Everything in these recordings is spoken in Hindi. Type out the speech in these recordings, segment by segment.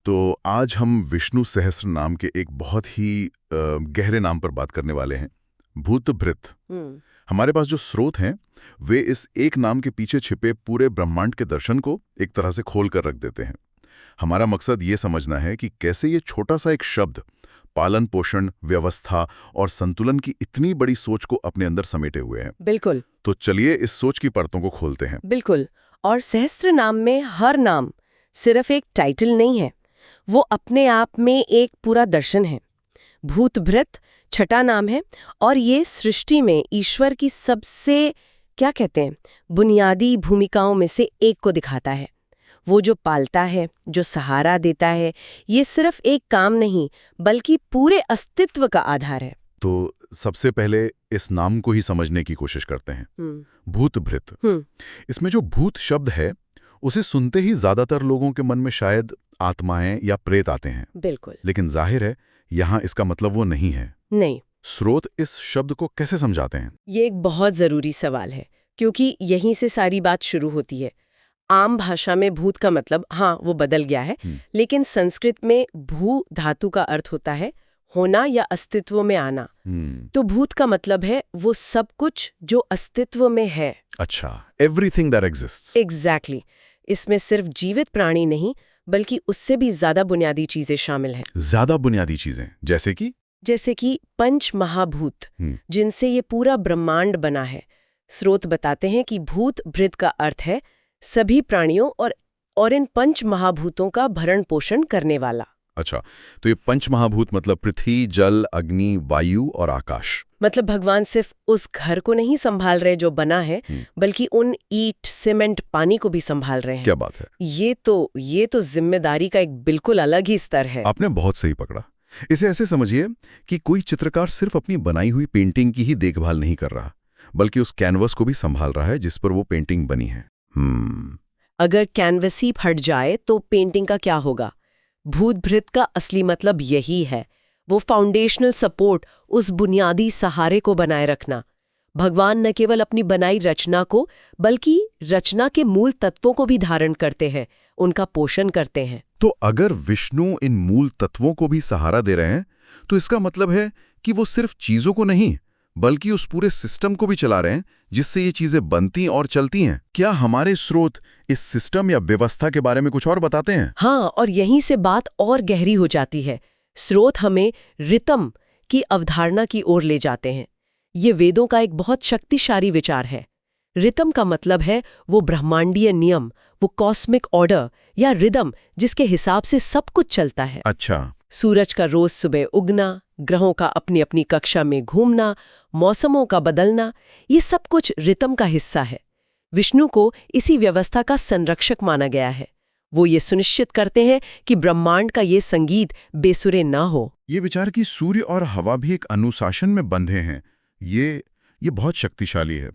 तो आज हम विष्णु सहस्त्र नाम के एक बहुत ही गहरे नाम पर बात करने वाले हैं, भूतभृत। हमारे पास जो स्रोत हैं वे इस एक नाम के पीछे छिपे पूरे ब्रह्मांड के दर्शन को एक तरह से खोल कर रख देते हैं। हमारा मकसद ये समझना है कि कैसे ये छोटा सा एक शब्द पालन पोषण, व्यवस्था और संतुलन की इतनी बड़ी सोच को अपने अंदर समेटे हुए हैं। बिल्कुल। तो चलिए इस सोच की परतों को खोलते हैं। बिल्कुल। और सहस्त्र नाम में हर नाम सिर्फ एक टाइटल नहीं है, वो अपने आप में एक पूरा दर्शन है। भूतभृत छठा नाम है और ये सृष्टि में ईश्वर की सबसे क्या कहते हैं बुनियादी भूमिकाओं में से एक को दिखाता है। वो जो पालता है, जो सहारा देता है, ये सिर्फ एक काम नहीं बल्कि पूरे अस्तित्व का आधार है। तो सबसे पहले इस नाम को ही समझने की कोशिश करते हैं। भूतभृत। इसमें जो भूत शब्द है उसे सुनते ही ज्यादातर लोगों के मन में शायद आत्माएं या प्रेत आते हैं। बिल्कुल। लेकिन जाहिर है यहाँ इसका मतलब वो नहीं है। नहीं। स्रोत इस शब्द को कैसे समझाते हैं? ये एक बहुत जरूरी सवाल है, क्योंकि यहीं से सारी बात शुरू होती है। आम भाषा में भूत का मतलब वो बदल गया है, लेकिन संस्कृत में भू धातु का अर्थ होता है होना या अस्तित्व में आना। तो भूत का मतलब है वो सब कुछ जो अस्तित्व में है। अच्छा, एवरीथिंग दैट एग्जिस्ट्स। एग्जैक्टली। इसमें सिर्फ जीवित प्राणी नहीं बल्कि उससे भी ज्यादा बुनियादी चीजें शामिल हैं। ज्यादा बुनियादी चीजें जैसे कि पंच महाभूत, जिनसे ये पूरा ब्रह्मांड बना है। स्रोत बताते हैं कि भूत भृत का अर्थ है सभी प्राणियों और इन पंच महाभूतों का भरण पोषण करने वाला। अच्छा, तो ये पंच महाभूत मतलब पृथ्वी, जल, अग्नि, वायु और आकाश। मतलब भगवान सिर्फ उस घर को नहीं संभाल रहे जो बना है, बल्कि उन ईंट, सीमेंट, पानी को भी संभाल रहे हैं। क्या बात है। ये तो जिम्मेदारी का एक बिल्कुल अलग ही स्तर है। आपने बहुत सही पकड़ा। इसे ऐसे समझिए कि कोई चित्रकार सिर्फ अपनी बनाई हुई पेंटिंग की ही देखभाल नहीं कर रहा, बल्कि उस कैनवस को भी संभाल रहा है जिस पर वो पेंटिंग बनी है। अगर कैनवस ही फट जाए तो पेंटिंग का क्या होगा? भूतभृत का असली मतलब यही है, वो फाउंडेशनल सपोर्ट, उस बुनियादी सहारे को बनाए रखना। भगवान न केवल अपनी बनाई रचना को बल्कि रचना के मूल तत्वों को भी धारण करते हैं, उनका पोषण करते हैं। तो अगर विष्णु इन मूल तत्वों को भी सहारा दे रहे हैं तो इसका मतलब है कि वो सिर्फ चीजों को नहीं बल्कि उस पूरे सिस्टम को भी चला रहे हैं जिससे ये चीजें बनती और चलती हैं। क्या हमारे स्रोत इस सिस्टम या व्यवस्था के बारे में कुछ और बताते हैं? हाँ, और यहीं से बात और गहरी हो जाती है। स्रोत हमें रितम की अवधारणा की ओर ले जाते हैं। ये वेदों का एक बहुत शक्तिशाली विचार है। रितम का मतलब है वो ब्रह्मांडीय नियम, वो कॉस्मिक ऑर्डर या रिदम जिसके हिसाब से सब कुछ चलता है। अच्छा। सूरज का रोज सुबह उगना, ग्रहों का अपनी अपनी कक्षा में घूमना, मौसमों का बदलना, ये सब कुछ रितम का हिस्सा है। विष्णु को इसी व्यवस्था का संरक्षक माना गया है। वो ये सुनिश्चित करते हैं कि ब्रह्मांड का ये संगीत बेसुरे ना हो। ये विचार कि सूर्य और हवा भी एक अनुशासन में बंधे हैं, ये बहुत शक्तिशाली है।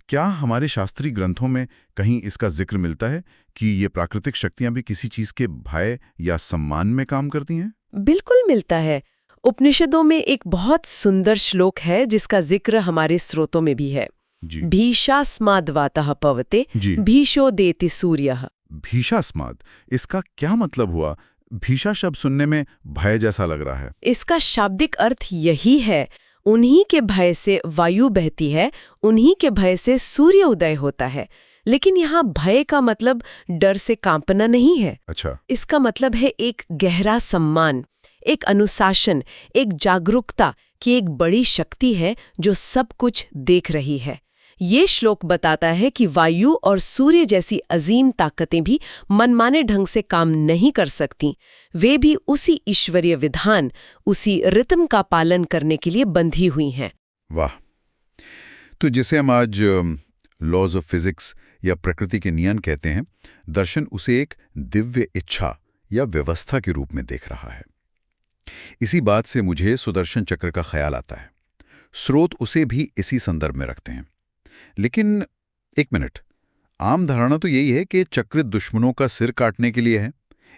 क्या हमारे शास्त्रीय ग्रंथों में कहीं इसका जिक्र मिलता है कि ये प्राकृतिक शक्तियां भी किसी चीज के भय या सम्मान में काम करती हैं? बिल्कुल मिलता है। उपनिषदों में एक बहुत सुंदर श्लोक है जिसका जिक्र हमारे स्रोतों में भी है। भीषास्माद्वातः पवते भीषो देति सूर्यः। भीषास्माद, इसका क्या मतलब हुआ? भीषा शब्द सुनने में भय जैसा लग रहा है। इसका शाब्दिक अर्थ यही है, उन्हीं के भय से वायु बहती है, उन्हीं के भय से सूर्य उदय होता है। लेकिन यहाँ भय का मतलब डर से कांपना नहीं है। अच्छा। इसका मतलब है एक गहरा सम्मान, एक अनुशासन, एक जागरूकता कि एक बड़ी शक्ति है जो सब कुछ देख रही है। ये श्लोक बताता है कि वायु और सूर्य जैसी अजीम ताकतें भी मनमाने ढंग से काम नहीं कर सकती। वे भी उसी ईश्वरीय विधान, उसी रितम का पालन करने के लिए बंधी हुई हैं। वाह। तो जिसे हम आज लॉज ऑफ फिजिक्स या प्रकृति के नियम कहते हैं, दर्शन उसे एक दिव्य इच्छा या व्यवस्था के रूप में देख रहा है। इसी बात से मुझे सुदर्शन चक्र का ख्याल आता है। स्रोत उसे भी इसी संदर्भ में रखते हैं। लेकिन एक मिनट, आम धारणा तो यही है कि चक्र दुश्मनों का सिर काटने के लिए है,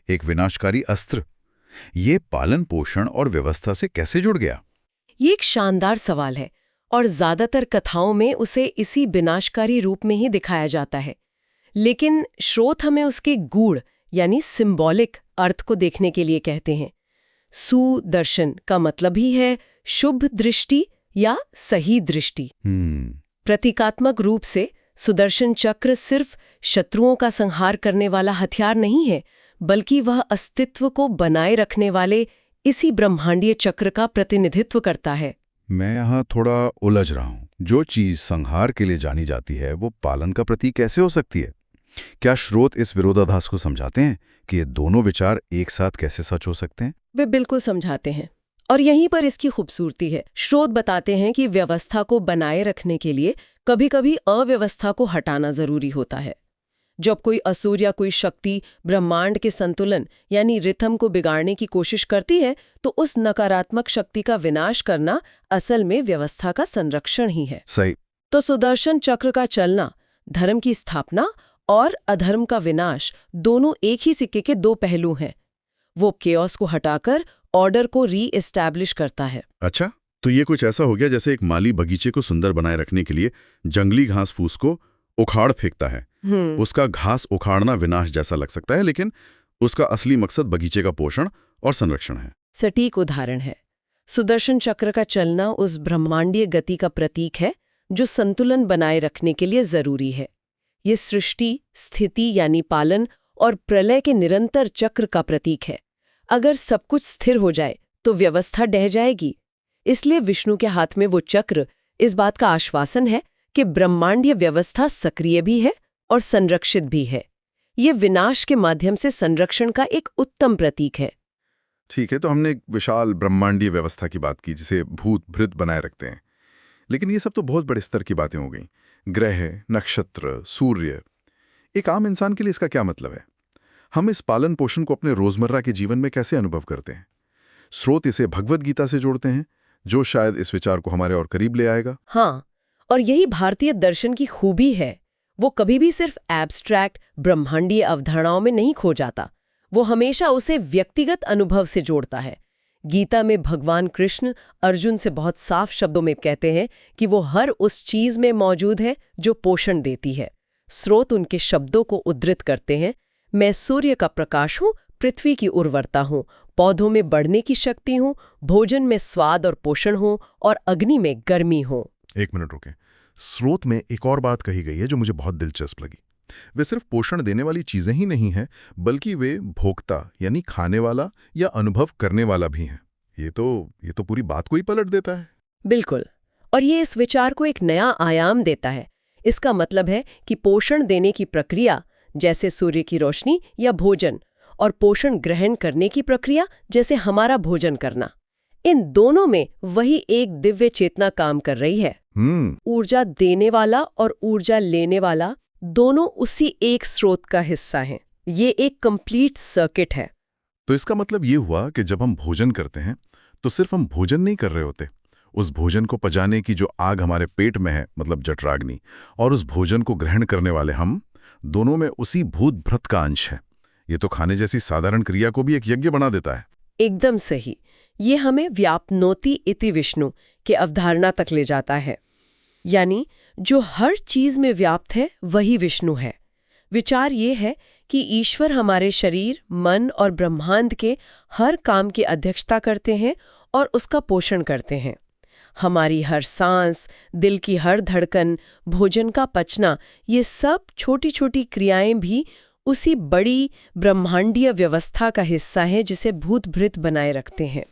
एक विनाशकारी अस्त्र। ये पालन पोषण और व्यवस्था से कैसे जुड़ गया? ये एक शानदार सवाल है और ज्यादातर कथाओं में उसे इसी विनाशकारी रूप में ही दिखाया जाता है। लेकिन स्रोत हमें उसके गूढ़ यानी सिंबॉलिक अर्थ को देखने के लिए कहते हैं। सुदर्शन का मतलब ही है शुभ दृष्टि या सही दृष्टि। प्रतीकात्मक रूप से सुदर्शन चक्र सिर्फ शत्रुओं का संहार करने वाला हथियार नहीं है, बल्कि वह अस्तित्व को बनाए रखने वाले इसी ब्रह्मांडीय चक्र का प्रतिनिधित्व करता है। मैं यहाँ थोड़ा उलझ रहा हूँ। जो चीज संहार के लिए जानी जाती है वो पालन का प्रतीक कैसे हो सकती है? क्या स्रोत इस विरोधाभास को समझाते हैं कि ये दोनों विचार एक साथ कैसे सच हो सकते हैं? वे बिल्कुल समझाते हैं, और यहीं पर इसकी खूबसूरती है। स्रोत बताते हैं कि व्यवस्था को बनाए रखने के लिए कभी-कभी अव्यवस्था को हटाना जरूरी होता है। जब कोई असुर या कोई शक्ति ब्रह्मांड के संतुलन यानी रिथम को बिगाड़ने की कोशिश करती है, तो उस नकारात्मक शक्ति का विनाश करना असल में व्यवस्था का संरक्षण ही है। सही। तो सुदर्शन चक्र का चलना धर्म की स्थापना और अधर्म का विनाश दोनों एक ही सिक्के के दो पहलू हैं। वो केओस को हटाकर ऑर्डर को री-एस्टैब्लिश करता है। अच्छा, तो ये कुछ ऐसा हो गया जैसे एक माली बगीचे को सुंदर बनाए रखने के लिए जंगली घास फूस को उखाड़ फेंकता है। उसका घास उखाड़ना विनाश जैसा लग सकता है, लेकिन उसका असली मकसद बगीचे का पोषण और संरक्षण है। सटीक उदाहरण है। सुदर्शन चक्र का चलना उस ब्रह्मांडीय गति का प्रतीक है जो संतुलन बनाए रखने के लिए जरूरी है। ये सृष्टि, स्थिति यानी पालन और प्रलय के निरंतर चक्र का प्रतीक है। अगर सब कुछ स्थिर हो जाए तो व्यवस्था ढह जाएगी। इसलिए विष्णु के हाथ में वो चक्र इस बात का आश्वासन है कि ब्रह्मांडीय व्यवस्था सक्रिय भी है और संरक्षित भी है। ये विनाश के माध्यम से संरक्षण का एक उत्तम प्रतीक है। ठीक है, तो हमने एक विशाल ब्रह्मांडीय व्यवस्था की बात की जिसे भूत भृत बनाए रखते हैं, लेकिन ये सब तो बहुत बड़े स्तर की बातें हो गई। ग्रह, नक्षत्र, सूर्य, एक आम इंसान के लिए इसका क्या मतलब है? हम इस पालन पोषण को अपने रोजमर्रा के जीवन में कैसे अनुभव करते हैं? स्रोत इसे भगवद गीता से जोड़ते हैं, जो शायद इस विचार को हमारे और करीब ले आएगा। हाँ, और यही भारतीय दर्शन की खूबी है। वो कभी भी सिर्फ एब्स्ट्रैक्ट ब्रह्मांडीय अवधारणाओं में नहीं खो जाता। वो हमेशा उसे व्यक्तिगत अनुभव से जोड़ता है। गीता में भगवान कृष्ण अर्जुन से बहुत साफ शब्दों में कहते हैं कि वो हर उस चीज में मौजूद है जो पोषण देती है। स्रोत उनके शब्दों को उद्धृत करते हैं, मैं सूर्य का प्रकाश हूँ, पृथ्वी की उर्वरता हूँ, पौधों में बढ़ने की शक्ति हूँ, भोजन में स्वाद और पोषण हूँ, और अग्नि में गर्मी हूँ। एक मिनट रुकें। स्रोत में एक और बात कही गई है जो मुझे बहुत दिलचस्प लगी। वे सिर्फ पोषण देने वाली चीजें ही नहीं हैं, बल्कि वे भोक्ता यानी खाने वाला या अनुभव करने वाला भी हैं। ये तो पूरी बात को ही पलट देता है। बिल्कुल, और ये इस विचार को एक नया आयाम देता है। इसका मतलब है कि पोषण देने की प्रक्रिया, जैसे सूर्य की रोशनी या भोजन, और पोषण ग्रहण करने की प्रक्रिया, जैसे हमारा भोजन करना, इन दोनों में वही एक दिव्य चेतना काम कर रही है। ऊर्जा देने वाला और ऊर्जा लेने वाला दोनों उसी एक स्रोत का हिस्सा हैं। ये एक कंप्लीट सर्किट है। तो इसका मतलब ये हुआ कि जब हम भोजन करते हैं तो सिर्फ हम भोजन नहीं कर रहे होते। उस भोजन को पचाने की जो आग हमारे पेट में है, मतलब जठराग्नि, और उस भोजन को ग्रहण करने वाले हम, दोनों में उसी भूत भृत का अंश है। ये तो खाने जैसी साधारण क्रिया को भी एक यज्ञ बना देता है। एकदम सही। ये हमें व्याप्नोति इति विष्णु के अवधारणा तक ले जाता है, यानी जो हर चीज में व्याप्त है वही विष्णु है। विचार ये है कि ईश्वर हमारे शरीर, मन और ब्रह्मांड के हर काम की अध्यक्षता करते हैं और उसका पोषण करते हैं। हमारी हर सांस, दिल की हर धड़कन, भोजन का पचना, ये सब छोटी छोटी क्रियाएं भी उसी बड़ी ब्रह्मांडीय व्यवस्था का हिस्सा है जिसे भूत भृत बनाए रखते हैं।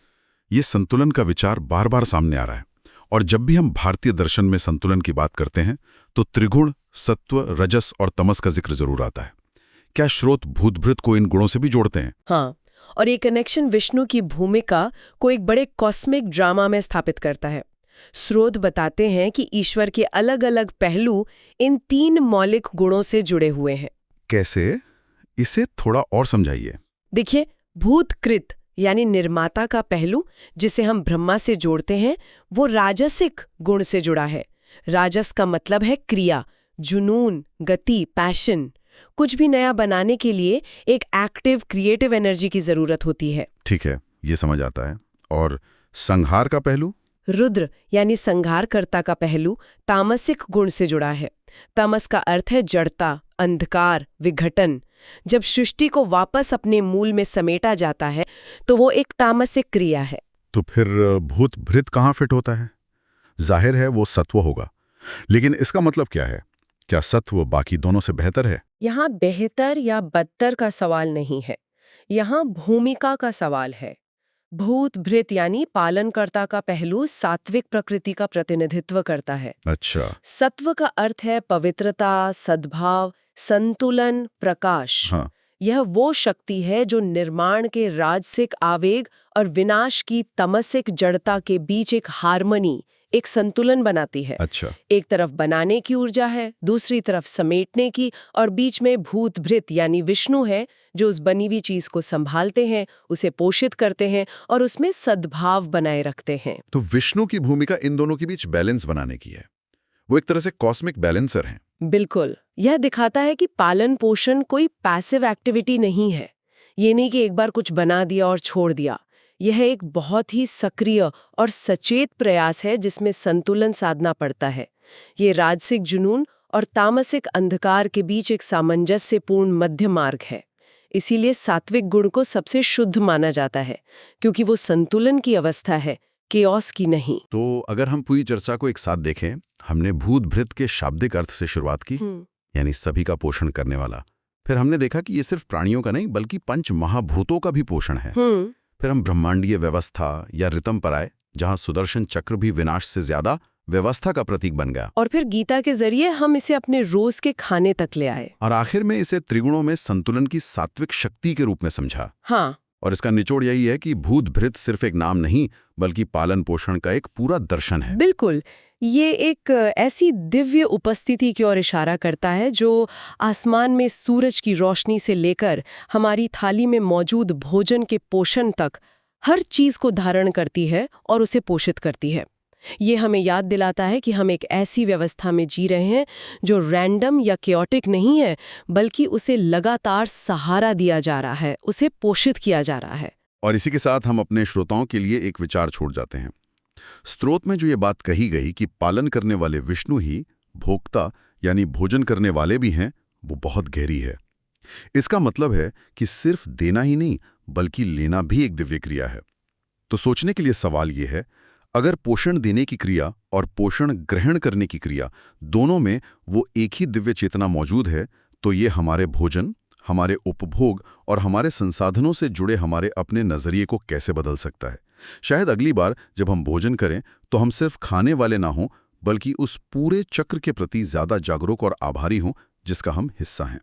ये संतुलन का विचार बार बार सामने आ रहा है, और जब भी हम भारतीय दर्शन में संतुलन की बात करते हैं तो त्रिगुण, सत्व, रजस और तमस का जिक्र जरूर आता है। क्या स्रोत भूत भृत को इन गुणों से भी जोड़ते हैं? हाँ, और ये कनेक्शन विष्णु की भूमिका को एक बड़े कॉस्मिक ड्रामा में स्थापित करता है। स्रोत बताते हैं कि ईश्वर के अलग अलग पहलू इन तीन मौलिक गुणों से जुड़े हुए हैं। कैसे? इसे थोड़ा और समझाइए। देखिए, भूतकृत यानी निर्माता का पहलू, जिसे हम ब्रह्मा से जोड़ते हैं, वो राजसिक गुण से जुड़ा है। राजस का मतलब है क्रिया, जुनून, गति, पैशन। कुछ भी नया बनाने के लिए एक एक्टिव क्रिएटिव एनर्जी की जरूरत होती है। ठीक है, ये समझ आता है। और संहार का पहलू? रुद्र यानी संहारकर्ता का पहलू तामसिक गुण से जुड़ा है। तामस का अर्थ है जड़ता, अंधकार, विघटन। जब सृष्टि को वापस अपने मूल में समेटा जाता है तो वो एक तामसिक क्रिया है। तो फिर भूत भृत कहाँ फिट होता है? जाहिर है वो सत्व होगा, लेकिन इसका मतलब क्या है? क्या सत्व बाकी दोनों से बेहतर है? यहाँ बेहतर या बदतर का सवाल नहीं है, यहाँ भूमिका का सवाल है। भूत भृत यानी पालनकर्ता का पहलू सात्विक प्रकृति का प्रतिनिधित्व करता है। अच्छा। सत्व का अर्थ है पवित्रता, सद्भाव, संतुलन, प्रकाश। हाँ। यह वो शक्ति है जो निर्माण के राजसिक आवेग और विनाश की तमसिक जड़ता के बीच एक हार्मनी, एक संतुलन बनाती है। अच्छा। एक तरफ बनाने की ऊर्जा है, दूसरी तरफ समेटने की, और बीच में भूत भृत यानी विष्णु है जो उस बनी हुई चीज को संभालते हैं, उसे पोषित करते हैं और उसमें सद्भाव बनाए रखते हैं। तो विष्णु की भूमिका इन दोनों के बीच बैलेंस बनाने की है। वो एक तरह से कॉस्मिक बैलेंसर हैं। बिल्कुल। यह दिखाता है कि पालन पोषण कोई पैसिव एक्टिविटी नहीं है। ये नहीं कि एक बार कुछ बना दिया और छोड़ दिया। यह एक बहुत ही सक्रिय और सचेत प्रयास है जिसमें संतुलन साधना पड़ता है। ये राजसिक जुनून और तामसिक अंधकार के बीच एक सामंजस्यपूर्ण मध्य मार्ग है। इसीलिए सात्विक गुण को सबसे शुद्ध माना जाता है, क्योंकि वो संतुलन की अवस्था है, केओस की नहीं। तो अगर हम पूरी चर्चा को एक साथ देखें, हमने भूत भृत के शाब्दिक अर्थ से शुरुआत की, यानी सभी का पोषण करने वाला। फिर हमने देखा कि ये सिर्फ प्राणियों का नहीं बल्कि पंच महाभूतों का भी पोषण है। फिर हम ब्रह्मांडीय व्यवस्था या रितम पर आए, जहां सुदर्शन चक्र भी विनाश से ज्यादा व्यवस्था का प्रतीक बन गया। और फिर गीता के जरिए हम इसे अपने रोज के खाने तक ले आए। और आखिर में इसे त्रिगुणों में संतुलन की सात्विक शक्ति के रूप में समझा। हाँ। और इसका निचोड़ यही है कि भूत भृत सिर्फ एक नाम नहीं बल्कि पालन पोषण का एक पूरा दर्शन है। बिल्कुल। ये एक ऐसी दिव्य उपस्थिति की ओर इशारा करता है जो आसमान में सूरज की रोशनी से लेकर हमारी थाली में मौजूद भोजन के पोषण तक हर चीज को धारण करती है और उसे पोषित करती है। ये हमें याद दिलाता है कि हम एक ऐसी व्यवस्था में जी रहे हैं जो रैंडम या केओटिक नहीं है, बल्कि उसे लगातार सहारा दिया जा रहा है, उसे पोषित किया जा रहा है। और इसी के साथ हम अपने श्रोताओं के लिए एक विचार छोड़ जाते हैं। स्त्रोत में जो ये बात कही गई कि पालन करने वाले विष्णु ही भोक्ता यानी भोजन करने वाले भी हैं, वो बहुत गहरी है। इसका मतलब है कि सिर्फ देना ही नहीं बल्कि लेना भी एक दिव्य क्रिया है। तो सोचने के लिए सवाल ये है, अगर पोषण देने की क्रिया और पोषण ग्रहण करने की क्रिया दोनों में वो एक ही दिव्य चेतना मौजूद है, तो ये हमारे भोजन, हमारे उपभोग और हमारे संसाधनों से जुड़े हमारे अपने नजरिए को कैसे बदल सकता है। शायद अगली बार जब हम भोजन करें तो हम सिर्फ खाने वाले ना हों बल्कि उस पूरे चक्र के प्रति ज्यादा जागरूक और आभारी हों जिसका हम हिस्सा हैं।